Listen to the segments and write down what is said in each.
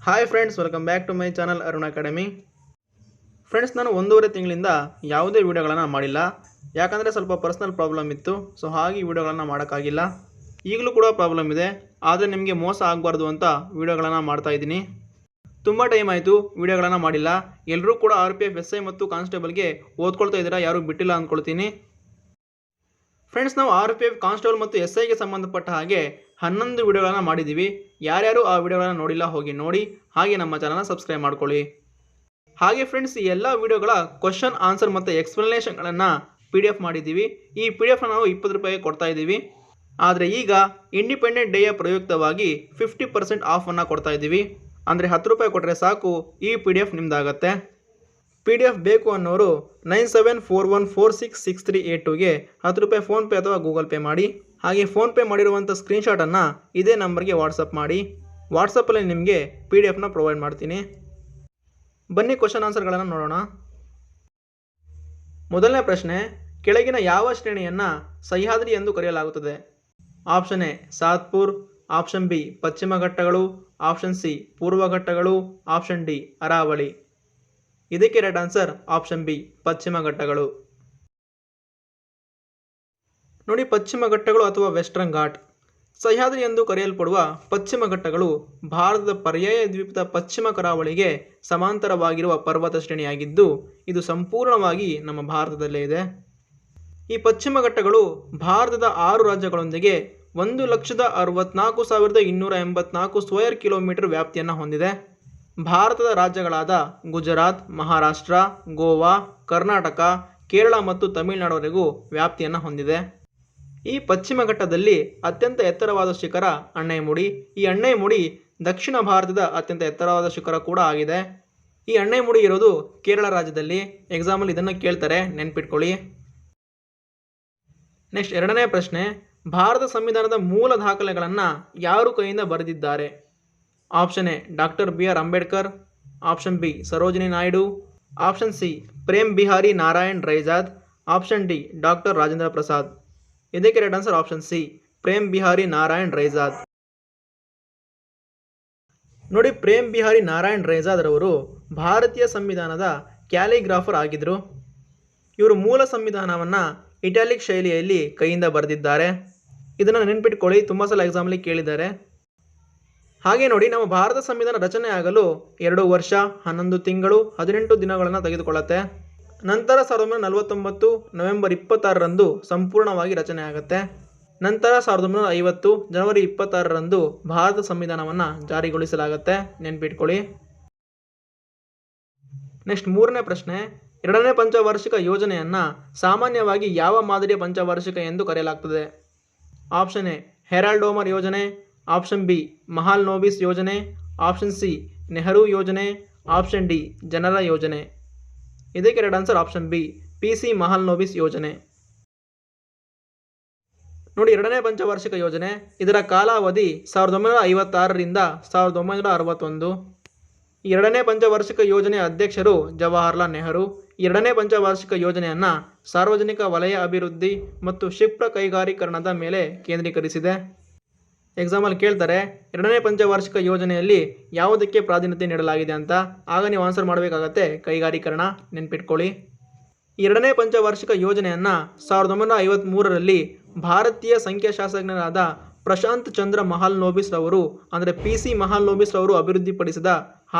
Hi friends, welcome back to my channel Arun academy. Friends, ನಾನು 1.5 ತಿಂಗಳಿಂದ ಯಾವುದೇ ವೀಡಿಯೋಗಳನ್ನು ಮಾಡಿಲ್ಲ. ಯಾಕಂದರೆ ಸ್ವಲ್ಪ ಪರ್ಸ್ನಲ್ ಪ್ರಾಬ್ಲಮ್ ಇತ್ತು. ಸೊ ಹಾಗೆ ವೀಡಿಯೋಗಳನ್ನು ಮಾಡೋಕ್ಕಾಗಿಲ್ಲ. ಈಗಲೂ ಕೂಡ ಪ್ರಾಬ್ಲಮ್ ಇದೆ, ಆದರೆ ನಿಮಗೆ ಮೋಸ ಆಗಬಾರ್ದು ಅಂತ ವೀಡಿಯೋಗಳನ್ನು ಮಾಡ್ತಾಯಿದ್ದೀನಿ. ತುಂಬ ಟೈಮ್ ಆಯಿತು ವೀಡಿಯೋಗಳನ್ನು ಮಾಡಿಲ್ಲ. ಎಲ್ಲರೂ ಕೂಡ RPF SI ಮತ್ತು ಕಾನ್ಸ್ಟೇಬಲ್ಗೆ ಓದ್ಕೊಳ್ತಾ ಇದ್ದೀರಾ, ಯಾರೂ ಬಿಟ್ಟಿಲ್ಲ ಅಂದ್ಕೊಳ್ತೀನಿ. ಫ್ರೆಂಡ್ಸ್, ನಾವು RPF ಕಾನ್ಸ್ಟೇಬಲ್ ಮತ್ತು SIಗೆ ಸಂಬಂಧಪಟ್ಟ ಹಾಗೆ 11 ವೀಡಿಯೋಗಳನ್ನು ಮಾಡಿದ್ದೀವಿ. ಯಾರ್ಯಾರು ಆ ವಿಡಿಯೋಗಳನ್ನು ನೋಡಿಲ್ಲ ಹೋಗಿ ನೋಡಿ, ಹಾಗೆ ನಮ್ಮ ಚಾನಲ್ನ ಸಬ್ಸ್ಕ್ರೈಬ್ ಮಾಡ್ಕೊಳ್ಳಿ. ಹಾಗೆ ಫ್ರೆಂಡ್ಸ್, ಈ ಎಲ್ಲ ವಿಡಿಯೋಗಳ ಕ್ವಶನ್ ಆನ್ಸರ್ ಮತ್ತು ಎಕ್ಸ್ಪ್ಲನೇಷನ್ಗಳನ್ನು PDF ಮಾಡಿದ್ದೀವಿ. ಈ PDF ನಾವು 20 ರೂಪಾಯಿಗೆ ಕೊಡ್ತಾ ಇದ್ದೀವಿ. ಆದರೆ ಈಗ ಇಂಡಿಪೆಂಡೆಂಟ್ ಡೇಯ ಪ್ರಯುಕ್ತವಾಗಿ 50% ಆಫನ್ನು ಕೊಡ್ತಾ ಇದ್ದೀವಿ. ಅಂದರೆ 10 ರೂಪಾಯಿ ಕೊಟ್ಟರೆ ಸಾಕು, ಈ PDF ನಿಮ್ಮದಾಗತ್ತೆ. PDF ಬೇಕು ಅನ್ನೋರು 9741466382ಗೆ 10 ರೂಪಾಯಿ ಫೋನ್ಪೇ ಅಥವಾ ಗೂಗಲ್ ಪೇ ಮಾಡಿ. ಹಾಗೆ ಫೋನ್ಪೇ ಮಾಡಿರುವಂಥ ಸ್ಕ್ರೀನ್ಶಾಟನ್ನು ಇದೇ ನಂಬರ್ಗೆ ವಾಟ್ಸಪ್ ಮಾಡಿ. ವಾಟ್ಸಪ್ಪಲ್ಲಿ ನಿಮಗೆ PDF ಪ್ರೊವೈಡ್ ಮಾಡ್ತೀನಿ. ಬನ್ನಿ ಕ್ವಶನ್ ಆನ್ಸರ್ಗಳನ್ನು ನೋಡೋಣ. ಮೊದಲನೇ ಪ್ರಶ್ನೆ, ಕೆಳಗಿನ ಯಾವ ಶ್ರೇಣಿಯನ್ನು ಸಹ್ಯಾದ್ರಿ ಎಂದು ಕರೆಯಲಾಗುತ್ತದೆ? Option A Satpura, option B ಪಶ್ಚಿಮ ಘಟ್ಟಗಳು, ಆಪ್ಷನ್ ಸಿ ಪೂರ್ವ ಘಟ್ಟಗಳು, ಆಪ್ಷನ್ ಡಿ ಅರಾವಳಿ. ಇದಕ್ಕೆ ರೈಟ್ ಆನ್ಸರ್ ಆಪ್ಷನ್ ಬಿ ಪಶ್ಚಿಮ ಘಟ್ಟಗಳು. ನೋಡಿ, ಪಶ್ಚಿಮ ಘಟ್ಟಗಳು ಅಥವಾ ವೆಸ್ಟರ್ನ್ ಘಾಟ್. ಸಹ್ಯಾದ್ರಿ ಎಂದು ಕರೆಯಲ್ಪಡುವ ಪಶ್ಚಿಮ ಘಟ್ಟಗಳು ಭಾರತದ ಪರ್ಯಾಯ ದ್ವೀಪದ ಪಶ್ಚಿಮ ಕರಾವಳಿಗೆ ಸಮಾಂತರವಾಗಿರುವ ಪರ್ವತ ಶ್ರೇಣಿಯಾಗಿದ್ದು, ಇದು ಸಂಪೂರ್ಣವಾಗಿ ನಮ್ಮ ಭಾರತದಲ್ಲೇ ಇದೆ. ಈ ಪಶ್ಚಿಮ ಘಟ್ಟಗಳು ಭಾರತದ 6 ರಾಜ್ಯಗಳೊಂದಿಗೆ 1,64,284 ಸ್ಕ್ವೇರ್ ಕಿಲೋಮೀಟರ್ ವ್ಯಾಪ್ತಿಯನ್ನು ಹೊಂದಿದೆ. ಭಾರತದ ರಾಜ್ಯಗಳಾದ ಗುಜರಾತ್, ಮಹಾರಾಷ್ಟ್ರ, ಗೋವಾ, ಕರ್ನಾಟಕ, ಕೇರಳ ಮತ್ತು ತಮಿಳುನಾಡುವರೆಗೂ ವ್ಯಾಪ್ತಿಯನ್ನು ಹೊಂದಿದೆ. ಈ ಪಶ್ಚಿಮ ಘಟ್ಟದಲ್ಲಿ ಅತ್ಯಂತ ಎತ್ತರವಾದ ಶಿಖರ ಅಣ್ಣೈಮುಡಿ. ಈ ಅಣ್ಣೈಮುಡಿ ದಕ್ಷಿಣ ಭಾರತದ ಅತ್ಯಂತ ಎತ್ತರವಾದ ಶಿಖರ ಕೂಡ ಆಗಿದೆ. ಈ ಅಣ್ಣೈಮುಡಿ ಇರೋದು ಕೇರಳ ರಾಜ್ಯದಲ್ಲಿ. ಎಕ್ಸಾಂಪಲ್ ಇದನ್ನು ಕೇಳ್ತಾರೆ, ನೆನ್ಪಿಟ್ಕೊಳ್ಳಿ. ನೆಕ್ಸ್ಟ್ ಎರಡನೇ ಪ್ರಶ್ನೆ, ಭಾರತ ಸಂವಿಧಾನದ ಮೂಲ ದಾಖಲೆಗಳನ್ನು ಯಾರು ಕೈಯಿಂದ ಬರೆದಿದ್ದಾರೆ? Option A doctor BR Ambedkar, option B Sarojini Naidu, option C Prem Behari Narain Raizada, option D doctor Rajendra Prasad. ಇದಕ್ಕೆ right answer option C Prem Behari Narain Raizada. ನೋಡಿ, ಪ್ರೇಮ್ ಬಿಹಾರಿ ನಾರಾಯಣ್ ರೈಜಾದ್ ರವರು ಭಾರತೀಯ ಸಂವಿಧಾನದ ಕ್ಯಾಲಿಗ್ರಾಫರ್ ಆಗಿದ್ದರು. ಇವರು ಮೂಲ ಸಂವಿಧಾನವನ್ನು ಇಟಾಲಿಕ್ ಶೈಲಿಯಲ್ಲಿ ಕೈಯಿಂದ ಬರೆದಿದ್ದಾರೆ. ಇದನ್ನು ನೆನ್ಪಿಟ್ಕೊಳ್ಳಿ, ತುಂಬ ಸಲ ಎಕ್ಸಾಮಲ್ಲಿ ಕೇಳಿದ್ದಾರೆ. ಹಾಗೆ ನೋಡಿ, ನಮ್ಮ ಭಾರತ ಸಂವಿಧಾನ ರಚನೆ ಆಗಲು 2 ವರ್ಷ 11 ತಿಂಗಳು 18 ದಿನಗಳನ್ನು ತೆಗೆದುಕೊಳ್ಳುತ್ತೆ. ನಂತರ 1949 ನವೆಂಬರ್ 26ರಂದು ಸಂಪೂರ್ಣವಾಗಿ ರಚನೆ ಆಗುತ್ತೆ. ನಂತರ 1950 ಜನವರಿ 26ರಂದು ಭಾರತ ಸಂವಿಧಾನವನ್ನು ಜಾರಿಗೊಳಿಸಲಾಗುತ್ತೆ. ನೆನ್ಪಿಟ್ಕೊಳ್ಳಿ. ನೆಕ್ಸ್ಟ್ ಮೂರನೇ ಪ್ರಶ್ನೆ, 2ನೇ ಪಂಚವಾರ್ಷಿಕ ಯೋಜನೆಯನ್ನು ಸಾಮಾನ್ಯವಾಗಿ ಯಾವ ಮಾದರಿಯ ಪಂಚವಾರ್ಷಿಕ ಎಂದು ಕರೆಯಲಾಗ್ತದೆ? ಆಪ್ಷನ್ ಎ ಹೆರಾಲ್ಡ್ ಓಮರ್ ಯೋಜನೆ, ಆಪ್ಷನ್ ಬಿ ಮಹಾಲ್ ನೋಬಿಸ್ ಯೋಜನೆ, ಆಪ್ಷನ್ ಸಿ ನೆಹರು ಯೋಜನೆ, ಆಪ್ಷನ್ ಡಿ ಜನರ ಯೋಜನೆ. ಇದಕ್ಕೆ right answer option B PC ಮಹಾಲ್ ನೋಬಿಸ್ ಯೋಜನೆ. ನೋಡಿ, 2ನೇ ಪಂಚವಾರ್ಷಿಕ ಯೋಜನೆ, ಇದರ ಕಾಲಾವಧಿ 1956ರಿಂದ 1961. 2ನೇ ಪಂಚವಾರ್ಷಿಕ ಯೋಜನೆಯ ಅಧ್ಯಕ್ಷರು ಜವಾಹರ್ಲಾಲ್ ನೆಹರು. 2ನೇ ಪಂಚವಾರ್ಷಿಕ ಯೋಜನೆಯನ್ನು ಸಾರ್ವಜನಿಕ ವಲಯ ಅಭಿವೃದ್ಧಿ ಮತ್ತು ಕ್ಷಿಪ್ರ ಕೈಗಾರೀಕರಣದ ಮೇಲೆ ಕೇಂದ್ರೀಕರಿಸಿದೆ. ಎಕ್ಸಾಂಪಲ್ ಕೇಳ್ತಾರೆ, 2ನೇ ಪಂಚವಾರ್ಷಿಕ ಯೋಜನೆಯಲ್ಲಿ ಯಾವುದಕ್ಕೆ ಪ್ರಾಧಾನ್ಯತೆ ನೀಡಲಾಗಿದೆ ಅಂತ. ಆಗ ನೀವು ಆನ್ಸರ್ ಮಾಡಬೇಕಾಗತ್ತೆ ಕೈಗಾರೀಕರಣ. ನೆನ್ಪಿಟ್ಕೊಳ್ಳಿ. 2ನೇ ಪಂಚವಾರ್ಷಿಕ ಯೋಜನೆಯನ್ನು 1953ರಲ್ಲಿ ಭಾರತೀಯ ಸಂಖ್ಯಾಶಾಸ್ತ್ರಜ್ಞರಾದ ಪ್ರಶಾಂತ್ ಚಂದ್ರ ಮಹಾಲ್ ನೋಬಿಸ್ ರವರು, ಅಂದರೆ PC ಮಹಾಲ್ ನೋಬಿಸ್ ರವರು ಅಭಿವೃದ್ಧಿಪಡಿಸಿದ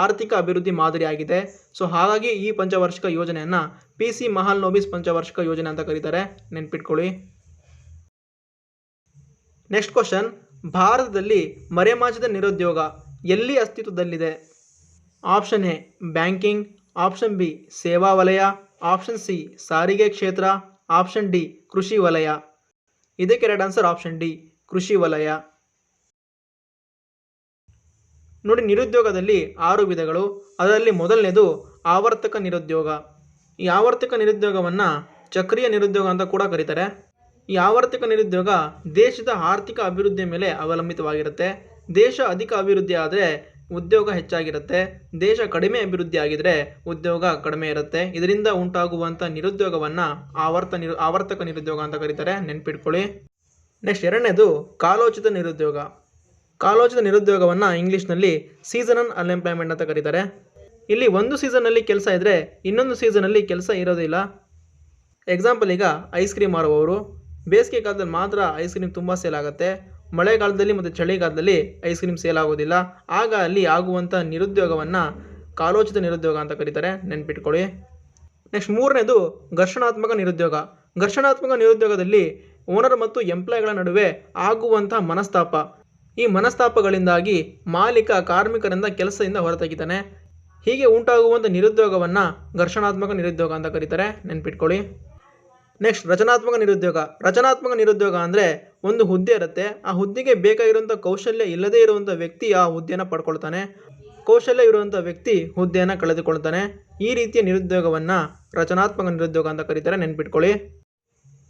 ಆರ್ಥಿಕ ಅಭಿವೃದ್ಧಿ ಮಾದರಿಯಾಗಿದೆ. ಸೊ ಹಾಗಾಗಿ ಈ ಪಂಚವಾರ್ಷಿಕ ಯೋಜನೆಯನ್ನು PC ಮಹಾಲ್ ನೋಬಿಸ್ ಪಂಚವಾರ್ಷಿಕ ಯೋಜನೆ ಅಂತ ಕರೀತಾರೆ. ನೆನ್ಪಿಟ್ಕೊಳ್ಳಿ. ನೆಕ್ಸ್ಟ್ ಕ್ವಶನ್, ಭಾರತದಲ್ಲಿ ಮರೆಮಾಚಿದ ನಿರುದ್ಯೋಗ ಎಲ್ಲಿ ಅಸ್ತಿತ್ವದಲ್ಲಿದೆ? Option A banking, option B ಸೇವಾ ವಲಯ, ಆಪ್ಷನ್ ಸಿ ಸಾರಿಗೆ ಕ್ಷೇತ್ರ, ಆಪ್ಷನ್ ಡಿ ಕೃಷಿ ವಲಯ. ಇದಕ್ಕೆ ರೈಟ್ ಆನ್ಸರ್ ಆಪ್ಷನ್ ಡಿ ಕೃಷಿ ವಲಯ. ನೋಡಿ, ನಿರುದ್ಯೋಗದಲ್ಲಿ 6 ವಿಧಗಳು. ಅದರಲ್ಲಿ ಮೊದಲನೇದು ಆವರ್ತಕ ನಿರುದ್ಯೋಗ. ಈ ಆವರ್ತಕ ನಿರುದ್ಯೋಗವನ್ನು ಚಕ್ರೀಯ ನಿರುದ್ಯೋಗ ಅಂತ ಕೂಡ ಕರೀತಾರೆ. ಈ ಆವರ್ತಕ ನಿರುದ್ಯೋಗ ದೇಶದ ಆರ್ಥಿಕ ಅಭಿವೃದ್ಧಿಯ ಮೇಲೆ ಅವಲಂಬಿತವಾಗಿರುತ್ತೆ. ದೇಶ ಅಧಿಕ ಅಭಿವೃದ್ಧಿ ಆದರೆ ಉದ್ಯೋಗ ಹೆಚ್ಚಾಗಿರುತ್ತೆ. ದೇಶ ಕಡಿಮೆ ಅಭಿವೃದ್ಧಿ ಆಗಿದ್ರೆ ಉದ್ಯೋಗ ಕಡಿಮೆ ಇರುತ್ತೆ. ಇದರಿಂದ ಉಂಟಾಗುವಂಥ ನಿರುದ್ಯೋಗವನ್ನು ಆವರ್ತಕ ನಿರುದ್ಯೋಗ ಅಂತ ಕರೀತಾರೆ. ನೆನ್ಪಿಟ್ಕೊಳ್ಳಿ. ನೆಕ್ಸ್ಟ್ ಎರಡನೇದು ಕಾಲೋಚಿತ ನಿರುದ್ಯೋಗ. ಕಾಲೋಚಿತ ನಿರುದ್ಯೋಗವನ್ನು ಇಂಗ್ಲೀಷ್ನಲ್ಲಿ ಸೀಸನಲ್ ಅನ್ಎಂಪ್ಲಾಯ್ಮೆಂಟ್ ಅಂತ ಕರೀತಾರೆ. ಇಲ್ಲಿ ಒಂದು ಸೀಸನ್ನಲ್ಲಿ ಕೆಲಸ ಇದ್ದರೆ ಇನ್ನೊಂದು ಸೀಸನಲ್ಲಿ ಕೆಲಸ ಇರೋದಿಲ್ಲ. ಎಕ್ಸಾಂಪಲ್, ಈಗ ಐಸ್ ಕ್ರೀಮ್ ಮಾರುವವರು ಬೇಸಿಗೆ ಕಾಲದಲ್ಲಿ ಮಾತ್ರ ಐಸ್ ಕ್ರೀಮ್ ತುಂಬ ಸೇಲ್ ಆಗುತ್ತೆ, ಮಳೆಗಾಲದಲ್ಲಿ ಮತ್ತು ಚಳಿಗಾಲದಲ್ಲಿ ಐಸ್ ಕ್ರೀಮ್ ಸೇಲ್ ಆಗೋದಿಲ್ಲ. ಆಗ ಅಲ್ಲಿ ಆಗುವಂಥ ನಿರುದ್ಯೋಗವನ್ನು ಕಾಲೋಚಿತ ನಿರುದ್ಯೋಗ ಅಂತ ಕರೀತಾರೆ, ನೆನ್ಪಿಟ್ಕೊಳ್ಳಿ. ನೆಕ್ಸ್ಟ್ ಮೂರನೇದು ಘರ್ಷಣಾತ್ಮಕ ನಿರುದ್ಯೋಗ. ಘರ್ಷಣಾತ್ಮಕ ನಿರುದ್ಯೋಗದಲ್ಲಿ ಓನರ್ ಮತ್ತು ಎಂಪ್ಲಾಯ್ಗಳ ನಡುವೆ ಆಗುವಂಥ ಮನಸ್ತಾಪ. ಈ ಮನಸ್ತಾಪಗಳಿಂದಾಗಿ ಮಾಲೀಕ ಕಾರ್ಮಿಕರಿಂದ ಕೆಲಸದಿಂದ ಹೊರತೆಗಿತಾನೆ. ಹೀಗೆ ಉಂಟಾಗುವಂಥ ನಿರುದ್ಯೋಗವನ್ನು ಘರ್ಷಣಾತ್ಮಕ ನಿರುದ್ಯೋಗ ಅಂತ ಕರೀತಾರೆ, ನೆನ್ಪಿಟ್ಕೊಳ್ಳಿ. ನೆಕ್ಸ್ಟ್ ರಚನಾತ್ಮಕ ನಿರುದ್ಯೋಗ. ರಚನಾತ್ಮಕ ನಿರುದ್ಯೋಗ ಅಂದರೆ ಒಂದು ಹುದ್ದೆ ಇರುತ್ತೆ, ಆ ಹುದ್ದೆಗೆ ಬೇಕಾಗಿರುವಂಥ ಕೌಶಲ್ಯ ಇಲ್ಲದೇ ಇರುವಂಥ ವ್ಯಕ್ತಿ ಆ ಹುದ್ದೆಯನ್ನು ಪಡ್ಕೊಳ್ತಾನೆ, ಕೌಶಲ್ಯ ಇರುವಂಥ ವ್ಯಕ್ತಿ ಹುದ್ದೆಯನ್ನು ಕಳೆದುಕೊಳ್ತಾನೆ. ಈ ರೀತಿಯ ನಿರುದ್ಯೋಗವನ್ನು ರಚನಾತ್ಮಕ ನಿರುದ್ಯೋಗ ಅಂತ ಕರೀತಾರೆ, ನೆನ್ಪಿಟ್ಕೊಳ್ಳಿ.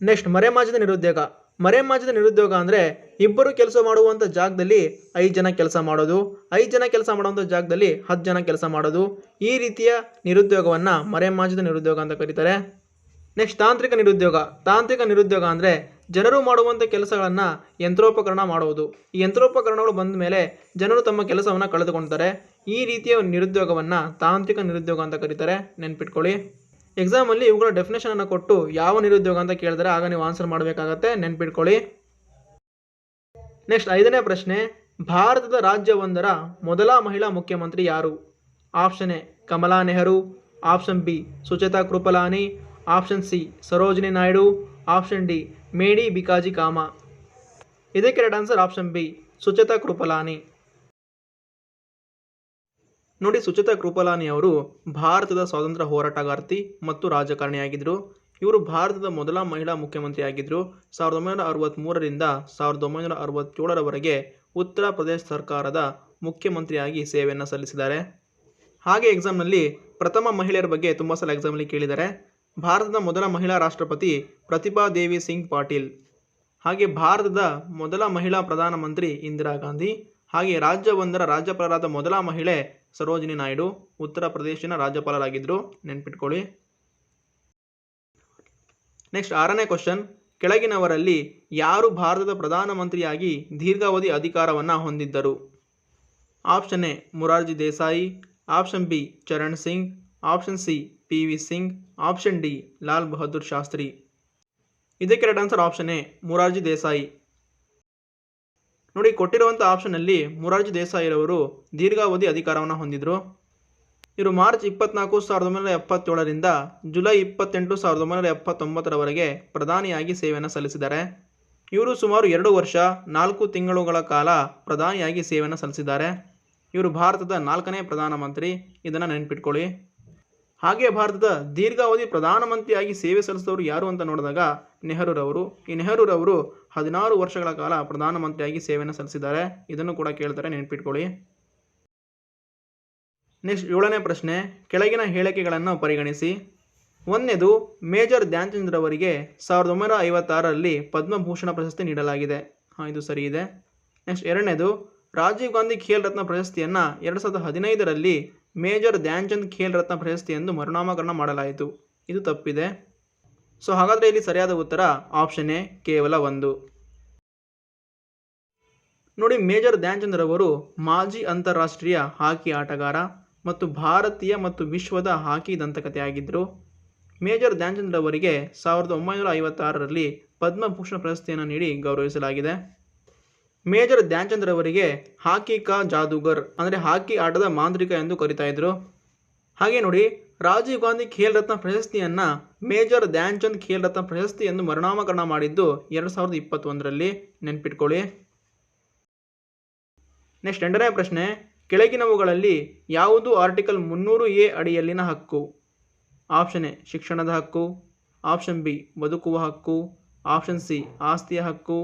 ನೆಕ್ಸ್ಟ್ ಮರೆಮಾಚಿದ ನಿರುದ್ಯೋಗ. ಮರೆಮಾಚಿದ ನಿರುದ್ಯೋಗ ಅಂದರೆ ಇಬ್ಬರು ಕೆಲಸ ಮಾಡುವಂಥ ಜಾಗದಲ್ಲಿ 5 ಜನ ಕೆಲಸ ಮಾಡೋದು, 5 ಜನ ಕೆಲಸ ಮಾಡುವಂಥ ಜಾಗದಲ್ಲಿ 10 ಜನ ಕೆಲಸ ಮಾಡೋದು. ಈ ರೀತಿಯ ನಿರುದ್ಯೋಗವನ್ನು ಮರೆಮಾಚಿದ ನಿರುದ್ಯೋಗ ಅಂತ ಕರೀತಾರೆ. ನೆಕ್ಸ್ಟ್ ತಾಂತ್ರಿಕ ನಿರುದ್ಯೋಗ. ತಾಂತ್ರಿಕ ನಿರುದ್ಯೋಗ ಅಂದರೆ ಜನರು ಮಾಡುವಂಥ ಕೆಲಸಗಳನ್ನು ಯಂತ್ರೋಪಕರಣ ಮಾಡುವುದು. ಈ ಯಂತ್ರೋಪಕರಣಗಳು ಬಂದ ಮೇಲೆ ಜನರು ತಮ್ಮ ಕೆಲಸವನ್ನು ಕಳೆದುಕೊಳ್ತಾರೆ. ಈ ರೀತಿಯ ನಿರುದ್ಯೋಗವನ್ನು ತಾಂತ್ರಿಕ ನಿರುದ್ಯೋಗ ಅಂತ ಕರೀತಾರೆ, ನೆನ್ಪಿಟ್ಕೊಳ್ಳಿ. ಎಕ್ಸಾಮಲ್ಲಿ ಇವುಗಳ ಡೆಫಿನೇಷನನ್ನು ಕೊಟ್ಟು ಯಾವ ನಿರುದ್ಯೋಗ ಅಂತ ಕೇಳಿದರೆ ಆಗ ನೀವು ಆನ್ಸರ್ ಮಾಡಬೇಕಾಗತ್ತೆ, ನೆನ್ಪಿಟ್ಕೊಳ್ಳಿ. ನೆಕ್ಸ್ಟ್ 5ನೇ ಪ್ರಶ್ನೆ, ಭಾರತದ ರಾಜ್ಯವೊಂದರ ಮೊದಲ ಮಹಿಳಾ ಮುಖ್ಯಮಂತ್ರಿ ಯಾರು? Option A Kamala Nehru, option B Sucheta Kripalani, option C Sarojini Naidu, option D Madame Bhikaji Cama. ಇದಕ್ಕೆ right answer option B Sucheta Kripalani. ನೋಡಿ, ಸುಚೇತಾ ಕೃಪಲಾನಿ ಅವರು ಭಾರತದ ಸ್ವಾತಂತ್ರ್ಯ ಹೋರಾಟಗಾರ್ತಿ ಮತ್ತು ರಾಜಕಾರಣಿಯಾಗಿದ್ದರು. ಇವರು ಭಾರತದ ಮೊದಲ ಮಹಿಳಾ ಮುಖ್ಯಮಂತ್ರಿಯಾಗಿದ್ದರು. 1963ರಿಂದ 1967ರವರೆಗೆ ಉತ್ತರ ಪ್ರದೇಶ ಸರ್ಕಾರದ ಮುಖ್ಯಮಂತ್ರಿಯಾಗಿ ಸೇವೆಯನ್ನು ಸಲ್ಲಿಸಿದ್ದಾರೆ. ಹಾಗೆ ಎಕ್ಸಾಮ್ನಲ್ಲಿ ಪ್ರಥಮ ಮಹಿಳೆಯರ ಬಗ್ಗೆ ತುಂಬ ಸಲ ಎಕ್ಸಾಮಲ್ಲಿ ಕೇಳಿದ್ದಾರೆ. ಭಾರತದ ಮೊದಲ ಮಹಿಳಾ ರಾಷ್ಟ್ರಪತಿ ಪ್ರತಿಭಾ ದೇವಿ ಸಿಂಗ್ ಪಾಟೀಲ್. ಹಾಗೆ ಭಾರತದ ಮೊದಲ ಮಹಿಳಾ ಪ್ರಧಾನಮಂತ್ರಿ ಇಂದಿರಾ ಗಾಂಧಿ. ಹಾಗೆ ರಾಜ್ಯವೊಂದರ ರಾಜ್ಯಪಾಲರಾದ ಮೊದಲ ಮಹಿಳೆ ಸರೋಜಿನಿ ನಾಯ್ಡು, ಉತ್ತರ ಪ್ರದೇಶಿನ ರಾಜ್ಯಪಾಲರಾಗಿದ್ದರು, ನೆನ್ಪಿಟ್ಕೊಳ್ಳಿ. ನೆಕ್ಸ್ಟ್ 6ನೇ ಕ್ವಶನ್, ಕೆಳಗಿನವರಲ್ಲಿ ಯಾರು ಭಾರತದ ಪ್ರಧಾನಮಂತ್ರಿಯಾಗಿ ದೀರ್ಘಾವಧಿ ಅಧಿಕಾರವನ್ನು ಹೊಂದಿದ್ದರು? Option A Morarji Desai, option B Charan Singh, option C P V. Singh, option D Lal Bahadur Shastri. ಇದಕ್ಕೆ right answer option A Morarji Desai. ನೋಡಿ, ಕೊಟ್ಟಿರುವಂಥ ಆಪ್ಷನ್ನಲ್ಲಿ ಮೊರಾರ್ಜಿ ದೇಸಾಯಿರವರು ದೀರ್ಘಾವಧಿ ಅಧಿಕಾರವನ್ನು ಹೊಂದಿದ್ರು. ಇವರು ಮಾರ್ಚ್ 24, 1977ರಿಂದ ಜುಲೈ 28, 1979ರವರೆಗೆ ಪ್ರಧಾನಿಯಾಗಿ ಸೇವೆಯನ್ನು ಸಲ್ಲಿಸಿದ್ದಾರೆ. ಇವರು ಸುಮಾರು 2 ವರ್ಷ 4 ತಿಂಗಳುಗಳ ಕಾಲ ಪ್ರಧಾನಿಯಾಗಿ ಸೇವೆಯನ್ನು ಸಲ್ಲಿಸಿದ್ದಾರೆ. ಇವರು ಭಾರತದ 4ನೇ ಪ್ರಧಾನಮಂತ್ರಿ, ಇದನ್ನು ನೆನ್ಪಿಟ್ಕೊಳ್ಳಿ. ಹಾಗೆ ಭಾರತದ ದೀರ್ಘಾವಧಿ ಪ್ರಧಾನಮಂತ್ರಿಯಾಗಿ ಸೇವೆ ಸಲ್ಲಿಸಿದವರು ಯಾರು ಅಂತ ನೋಡಿದಾಗ ನೆಹರೂರವರು. ಈ ನೆಹರೂರವರು 16 ವರ್ಷಗಳ ಕಾಲ ಪ್ರಧಾನಮಂತ್ರಿಯಾಗಿ ಸೇವೆಯನ್ನು ಸಲ್ಲಿಸಿದ್ದಾರೆ. ಇದನ್ನು ಕೂಡ ಕೇಳ್ತಾರೆ, ನೆನ್ಪಿಟ್ಕೊಳ್ಳಿ. ನೆಕ್ಸ್ಟ್ 7ನೇ ಪ್ರಶ್ನೆ, ಕೆಳಗಿನ ಹೇಳಿಕೆಗಳನ್ನು ಪರಿಗಣಿಸಿ. 1ನೇದು, ಮೇಜರ್ ಧ್ಯಾನ್ ಚಂದ್ ಅವರಿಗೆ 1956ರಲ್ಲಿ ಪದ್ಮಭೂಷಣ ಪ್ರಶಸ್ತಿ ನೀಡಲಾಗಿದೆ. ಇದು ಸರಿ ಇದೆ. ನೆಕ್ಸ್ಟ್ 2ನೇದು, ರಾಜೀವ್ ಗಾಂಧಿ ಖೇಲ್ ರತ್ನ ಪ್ರಶಸ್ತಿಯನ್ನು 2015ರಲ್ಲಿ ಮೇಜರ್ ಧ್ಯಾನ್ ಚಂದ್ ಖೇಲ್ ರತ್ನ ಪ್ರಶಸ್ತಿ ಎಂದು ಮರುನಾಮಕರಣ ಮಾಡಲಾಯಿತು. ಇದು ತಪ್ಪಿದೆ. ಸೊ ಹಾಗಾದರೆ ಇಲ್ಲಿ ಸರಿಯಾದ ಉತ್ತರ ಆಪ್ಷನ್ ಎ ಕೇವಲ 1. ನೋಡಿ, ಮೇಜರ್ ಧ್ಯಾನ್ ಚಂದ್ ರವರು ಮಾಜಿ ಅಂತಾರಾಷ್ಟ್ರೀಯ ಹಾಕಿ ಆಟಗಾರ ಮತ್ತು ಭಾರತೀಯ ಮತ್ತು ವಿಶ್ವದ ಹಾಕಿ ದಂತಕಥೆಯಾಗಿದ್ದರು. ಮೇಜರ್ ಧ್ಯಾನ್ ಚಂದ್ ರವರಿಗೆ 1956ರಲ್ಲಿ ಪದ್ಮಭೂಷಣ ಪ್ರಶಸ್ತಿಯನ್ನು ನೀಡಿ ಗೌರವಿಸಲಾಗಿದೆ. ಮೇಜರ್ ಧ್ಯಾನ್ ಚಂದ್ ರವರಿಗೆ ಹಾಕಿ ಕಾ ಜಾದೂಗರ್ ಅಂದರೆ ಹಾಕಿ ಆಟದ ಮಾಂತ್ರಿಕ ಎಂದು ಕರೀತಾ ಇದ್ರು. ಹಾಗೆ ನೋಡಿ, ರಾಜೀವ್ ಗಾಂಧಿ ಖೇಲ್ ರತ್ನ ಪ್ರಶಸ್ತಿಯನ್ನು ಮೇಜರ್ ಧ್ಯಾನ್ ಚಂದ್ ಖೇಲ್ ರತ್ನ ಪ್ರಶಸ್ತಿ ಎಂದು ಮರುನಾಮಕರಣ ಮಾಡಿದ್ದು 2021ರಲ್ಲಿ, ನೆನ್ಪಿಟ್ಕೊಳ್ಳಿ. ನೆಕ್ಸ್ಟ್ 2ನೇ ಪ್ರಶ್ನೆ, ಕೆಳಗಿನವುಗಳಲ್ಲಿ ಯಾವುದು ಆರ್ಟಿಕಲ್ 300A ಅಡಿಯಲ್ಲಿನ ಹಕ್ಕು? ಆಪ್ಷನ್ ಎ ಶಿಕ್ಷಣದ ಹಕ್ಕು, ಆಪ್ಷನ್ ಬಿ ಬದುಕುವ ಹಕ್ಕು, ಆಪ್ಷನ್ ಸಿ ಆಸ್ತಿಯ ಹಕ್ಕು,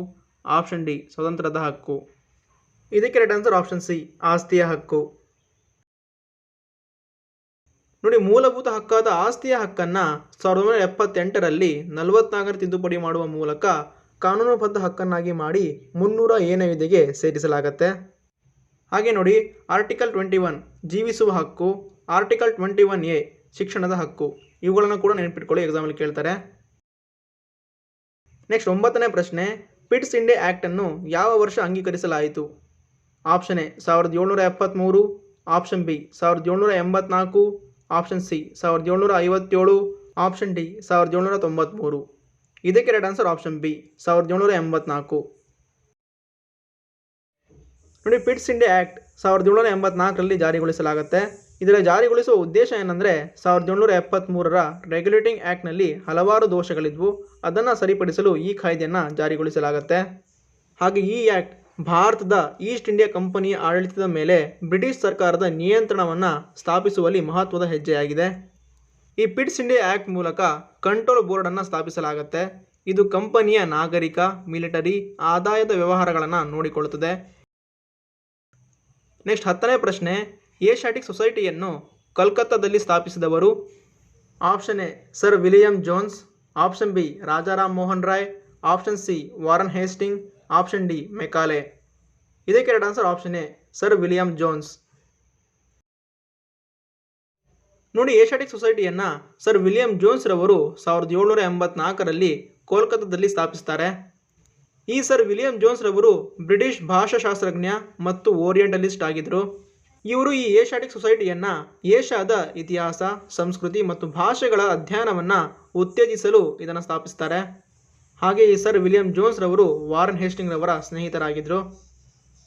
ಆಪ್ಷನ್ ಡಿ ಸ್ವತಂತ್ರದ ಹಕ್ಕು. ಇದಕ್ಕೆ ರೈಟ್ ಆನ್ಸರ್ ಆಪ್ಷನ್ ಸಿ ಆಸ್ತಿಯ ಹಕ್ಕು. ನೋಡಿ, ಮೂಲಭೂತ ಹಕ್ಕಾದ ಆಸ್ತಿಯ ಹಕ್ಕನ್ನು 1978ರಲ್ಲಿ 44ನೇ ತಿದ್ದುಪಡಿ ಮಾಡುವ ಮೂಲಕ ಕಾನೂನುಬದ್ಧ ಹಕ್ಕನ್ನಾಗಿ ಮಾಡಿ 300A ವಿಧಿಗೆ ಸೇರಿಸಲಾಗುತ್ತೆ. ಹಾಗೆ ನೋಡಿ, ಆರ್ಟಿಕಲ್ 21 ಜೀವಿಸುವ ಹಕ್ಕು, ಆರ್ಟಿಕಲ್ 21A ಶಿಕ್ಷಣದ ಹಕ್ಕು, ಇವುಗಳನ್ನು ಕೂಡ ನೆನಪಿಟ್ಕೊಳ್ಳಿ, ಎಕ್ಸಾಮಲ್ಲಿ ಕೇಳ್ತಾರೆ. ನೆಕ್ಸ್ಟ್ 9ನೇ ಪ್ರಶ್ನೆ, ಪಿಟ್ಸ್ ಇಂಡಿಯಾ ಆ್ಯಕ್ಟನ್ನು ಯಾವ ವರ್ಷ ಅಂಗೀಕರಿಸಲಾಯಿತು? Option A 1773, option B 1784, option C 1757, option D 1793. ಇದಕ್ಕೆ ರೈಟ್ ಆನ್ಸರ್ ಆಪ್ಷನ್ ಬಿ 1784. ನೋಡಿ, ಪಿಟ್ಸ್ ಇಂಡಿಯಾ ಆ್ಯಕ್ಟ್ 1784ರಲ್ಲಿ ಜಾರಿಗೊಳಿಸಲಾಗುತ್ತೆ. ಇದರ ಜಾರಿಗೊಳಿಸುವ ಉದ್ದೇಶ ಏನಂದರೆ 1773ರ ರೆಗ್ಯುಲೇಟಿಂಗ್ ಆ್ಯಕ್ಟ್ನಲ್ಲಿ ಹಲವಾರು ದೋಷಗಳಿದ್ವು, ಅದನ್ನು ಸರಿಪಡಿಸಲು ಈ ಕಾಯ್ದೆಯನ್ನು ಜಾರಿಗೊಳಿಸಲಾಗುತ್ತೆ. ಹಾಗೆ ಈ ಆ್ಯಕ್ಟ್ ಭಾರತದ ಈಸ್ಟ್ ಇಂಡಿಯಾ ಕಂಪನಿಯ ಆಡಳಿತದ ಮೇಲೆ ಬ್ರಿಟಿಷ್ ಸರ್ಕಾರದ ನಿಯಂತ್ರಣವನ್ನು ಸ್ಥಾಪಿಸುವಲ್ಲಿ ಮಹತ್ವದ ಹೆಜ್ಜೆಯಾಗಿದೆ. ಈ ಪಿಟ್ಸ್ ಇಂಡಿಯಾ ಆ್ಯಕ್ಟ್ ಮೂಲಕ ಕಂಟ್ರೋಲ್ ಬೋರ್ಡನ್ನು ಸ್ಥಾಪಿಸಲಾಗುತ್ತೆ. ಇದು ಕಂಪನಿಯ ನಾಗರಿಕ, ಮಿಲಿಟರಿ, ಆದಾಯದ ವ್ಯವಹಾರಗಳನ್ನು ನೋಡಿಕೊಳ್ಳುತ್ತದೆ. ನೆಕ್ಸ್ಟ್ 10ನೇ ಪ್ರಶ್ನೆ, ಏಷ್ಯಾಟಿಕ್ ಸೊಸೈಟಿಯನ್ನು ಕಲ್ಕತ್ತಾದಲ್ಲಿ ಸ್ಥಾಪಿಸಿದವರು? Option A sir William Jones, option B Rajaram Mohan Roy, option C Warren Hastings, option D Macaulay. ಇದಕ್ಕೆ right answer option A sir William Jones. ನೋಡಿ, ಏಷ್ಯಾಟಿಕ್ ಸೊಸೈಟಿಯನ್ನು ಸರ್ ವಿಲಿಯಂ ಜೋನ್ಸ್ ರವರು 1784ರಲ್ಲಿ ಕೋಲ್ಕತ್ತಾದಲ್ಲಿ ಸ್ಥಾಪಿಸ್ತಾರೆ. ಈ ಸರ್ ವಿಲಿಯಂ ಜೋನ್ಸ್ ರವರು ಬ್ರಿಟಿಷ್ ಭಾಷಾಶಾಸ್ತ್ರಜ್ಞ ಮತ್ತು ಓರಿಯೆಂಟಲಿಸ್ಟ್ ಆಗಿದ್ದರು. ಇವರು ಈ ಏಷ್ಯಾಟಿಕ್ ಸೊಸೈಟಿಯನ್ನು ಏಷ್ಯಾದ ಇತಿಹಾಸ, ಸಂಸ್ಕೃತಿ ಮತ್ತು ಭಾಷೆಗಳ ಅಧ್ಯಯನವನ್ನು ಉತ್ತೇಜಿಸಲು ಇದನ್ನು ಸ್ಥಾಪಿಸ್ತಾರೆ. ಹಾಗೆ ಈ ಸರ್ ವಿಲಿಯಂ ಜೋನ್ಸ್ ರವರು ವಾರನ್ ಹೇಸ್ಟಿಂಗ್ ರವರ ಸ್ನೇಹಿತರಾಗಿದ್ದರು.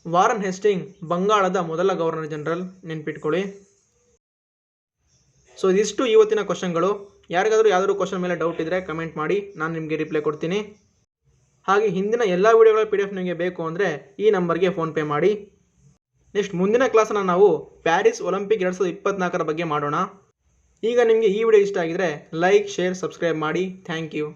ವಾರನ್ ಹೇಸ್ಟಿಂಗ್ ಬಂಗಾಳದ ಮೊದಲ ಗವರ್ನರ್ ಜನರಲ್, ನೆನ್ಪಿಟ್ಕೊಳ್ಳಿ. ಸೊ ಇದಿಷ್ಟು ಇವತ್ತಿನ ಕ್ವಶನ್ಗಳು. ಯಾರಿಗಾದರೂ ಯಾವ್ದಾದ್ರು ಕ್ವಶನ್ ಮೇಲೆ ಡೌಟ್ ಇದ್ದರೆ ಕಮೆಂಟ್ ಮಾಡಿ, ನಾನು ನಿಮಗೆ ರಿಪ್ಲೈ ಕೊಡ್ತೀನಿ. ಹಾಗೆ ಹಿಂದಿನ ಎಲ್ಲ ವೀಡಿಯೋಗಳ PDF ನಿಮಗೆ ಬೇಕು ಅಂದರೆ ಈ ನಂಬರ್ಗೆ ಫೋನ್ಪೇ ಮಾಡಿ. ನೆಕ್ಸ್ಟ್ ಮುಂದಿನ ಕ್ಲಾಸನ್ನು ನಾವು ಪ್ಯಾರಿಸ್ ಒಲಿಂಪಿಕ್ 2024ರ ಬಗ್ಗೆ ಮಾಡೋಣ. ಈಗ ನಿಮಗೆ ಈ ವಿಡಿಯೋ ಇಷ್ಟ ಆಗಿದರೆ ಲೈಕ್, ಶೇರ್, ಸಬ್ಸ್ಕ್ರೈಬ್ ಮಾಡಿ. Thank you.